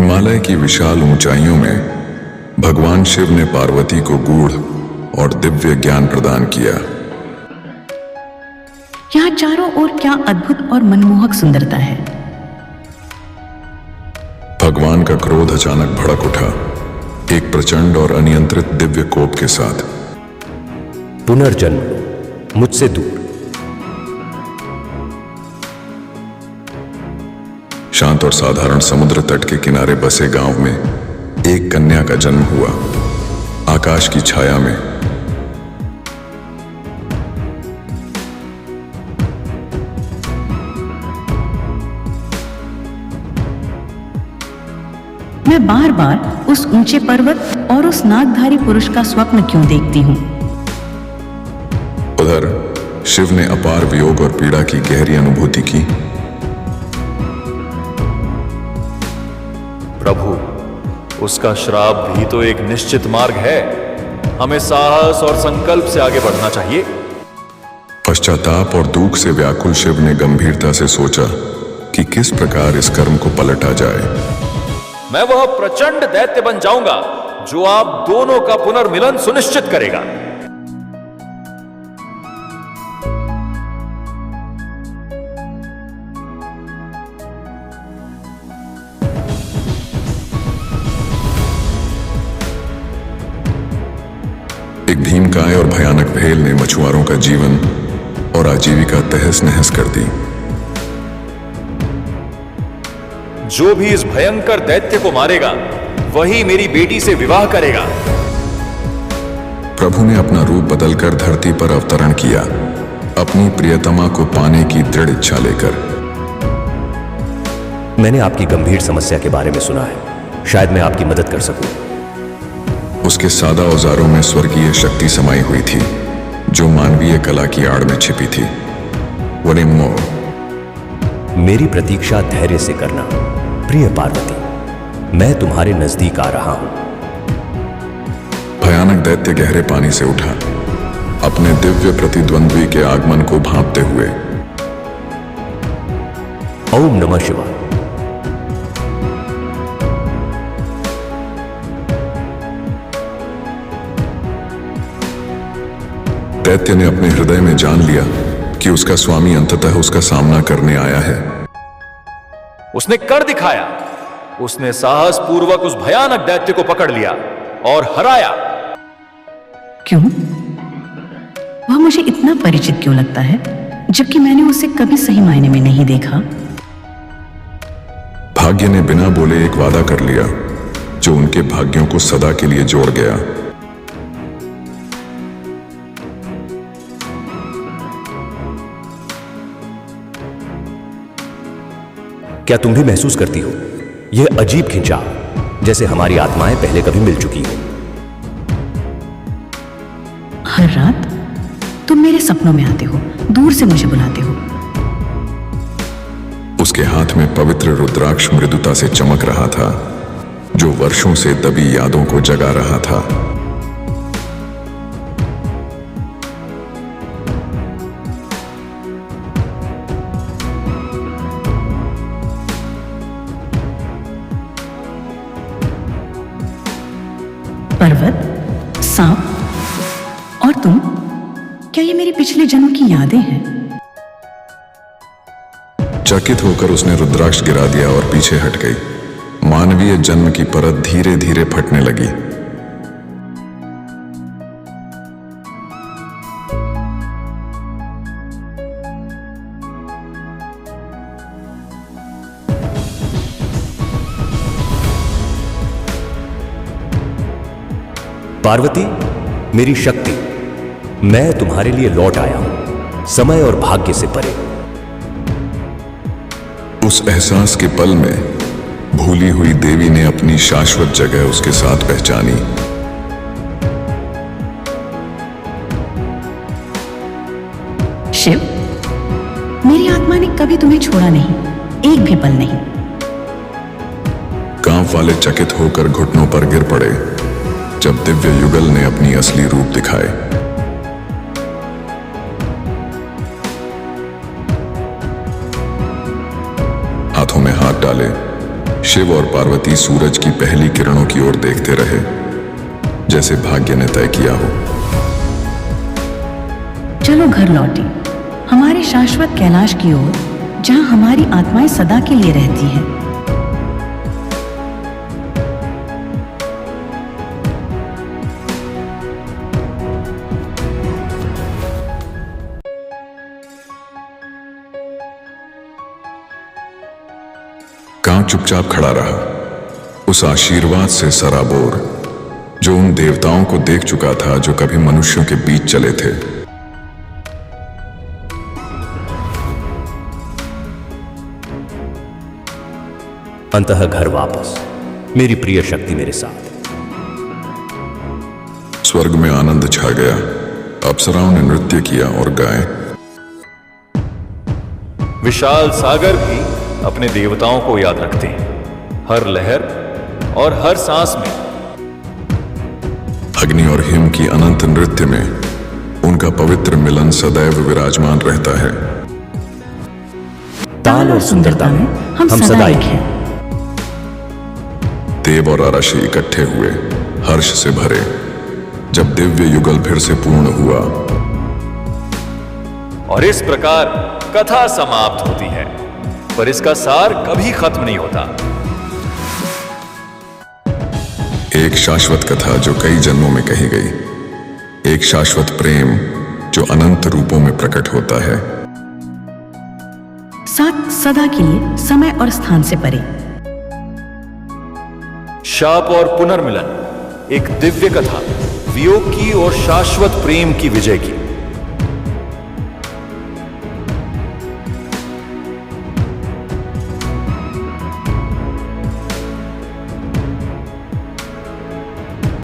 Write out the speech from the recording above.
हिमालय की विशाल ऊंचाइयों में भगवान शिव ने पार्वती को गूढ़ और दिव्य ज्ञान प्रदान किया। यहाँ चारों ओर क्या अद्भुत और मनमोहक सुंदरता है। भगवान का क्रोध अचानक भड़क उठा, एक प्रचंड और अनियंत्रित दिव्य कोप के साथ। पुनर्जन्म मुझसे दूर। शांत और साधारण समुद्र तट के किनारे बसे गांव में एक कन्या का जन्म हुआ, आकाश की छाया में। मैं बार बार उस ऊंचे पर्वत और उस नागधारी पुरुष का स्वप्न क्यों देखती हूँ। उधर शिव ने अपार वियोग और पीड़ा की गहरी अनुभूति की। प्रभु, उसका श्राप भी तो एक निश्चित मार्ग है। हमें साहस और संकल्प से आगे बढ़ना चाहिए। पश्चाताप और दुख से व्याकुल शिव ने गंभीरता से सोचा कि किस प्रकार इस कर्म को पलटा जाए। मैं वह प्रचंड दैत्य बन जाऊंगा जो आप दोनों का पुनर्मिलन सुनिश्चित करेगा। एक भीमकाय और भयानक भेल ने मछुआरों का जीवन और आजीविका तहस नहस कर दी। जो भी इस भयंकर दैत्य को मारेगा वही मेरी बेटी से विवाह करेगा। प्रभु ने अपना रूप बदलकर धरती पर अवतरण किया, अपनी प्रियतमा को पाने की दृढ़ इच्छा लेकर। मैंने आपकी गंभीर समस्या के बारे में सुना है, शायद मैं आपकी मदद कर सकूं। उसके सादा औजारों में स्वर्गीय शक्ति समाई हुई थी जो मानवीय कला की आड़ में छिपी थी। वनिम्मो, मेरी प्रतीक्षा धैर्य से करना प्रिय पार्वती, मैं तुम्हारे नजदीक आ रहा हूं। भयानक दैत्य गहरे पानी से उठा, अपने दिव्य प्रतिद्वंद्वी के आगमन को भांपते हुए। ओम नमः शिवाय। दैत्य ने अपने हृदय में जान लिया कि उसका स्वामी अंततः उसका सामना करने आया है। उसने कर दिखाया। उसने साहस पूर्वक उस भयानक दैत्य को पकड़ लिया और हराया। क्यों? वह मुझे इतना परिचित क्यों लगता है, जबकि मैंने उसे कभी सही मायने में नहीं देखा। भाग्य ने बिना बोले एक वादा कर लिया जो उनके भाग्यों को सदा के लिए जोड़ गया। क्या तुम भी महसूस करती हो यह अजीब खिंचाव, जैसे हमारी आत्माएं पहले कभी मिल चुकी हो? हर रात तुम मेरे सपनों में आते हो, दूर से मुझे बुलाते हो। उसके हाथ में पवित्र रुद्राक्ष मृदुता से चमक रहा था, जो वर्षों से दबी यादों को जगा रहा था। पर्वत, सांप और तुम, क्या ये मेरे पिछले जन्म की यादें हैं? चकित होकर उसने रुद्राक्ष गिरा दिया और पीछे हट गई। मानवीय जन्म की परत धीरे धीरे फटने लगी। पार्वती, मेरी शक्ति, मैं तुम्हारे लिए लौट आया हूं, समय और भाग्य से परे। उस एहसास के पल में भूली हुई देवी ने अपनी शाश्वत जगह उसके साथ पहचानी। शिव, मेरी आत्मा ने कभी तुम्हें छोड़ा नहीं, एक भी पल नहीं। गांव वाले चकित होकर घुटनों पर गिर पड़े जब दिव्य युगल ने अपनी असली रूप दिखाए। हाथों में हाथ डाले शिव और पार्वती सूरज की पहली किरणों की ओर देखते रहे, जैसे भाग्य ने तय किया हो। चलो घर लौटे, हमारे शाश्वत कैलाश की ओर, जहां हमारी आत्माएं सदा के लिए रहती हैं। कांव चुपचाप खड़ा रहा, उस आशीर्वाद से सराबोर जो उन देवताओं को देख चुका था जो कभी मनुष्यों के बीच चले थे। अंततः घर वापस, मेरी प्रिय शक्ति मेरे साथ। स्वर्ग में आनंद छा गया। अप्सराओं ने नृत्य किया और गाए। विशाल सागर भी अपने देवताओं को याद रखते हैं, हर लहर और हर सांस में। अग्नि और हिम की अनंत नृत्य में उनका पवित्र मिलन सदैव विराजमान रहता है। ताल और सुंदरता में हम सदा एक हैं। देव और अरशी इकट्ठे हुए, हर्ष से भरे, जब दिव्य युगल फिर से पूर्ण हुआ। और इस प्रकार कथा समाप्त होती है, पर इसका सार कभी खत्म नहीं होता। एक शाश्वत कथा जो कई जन्मों में कही गई, एक शाश्वत प्रेम जो अनंत रूपों में प्रकट होता है। साथ सदा के लिए समय और स्थान से परे। शाप और पुनर्मिलन, एक दिव्य कथा वियोग की और शाश्वत प्रेम की विजय की।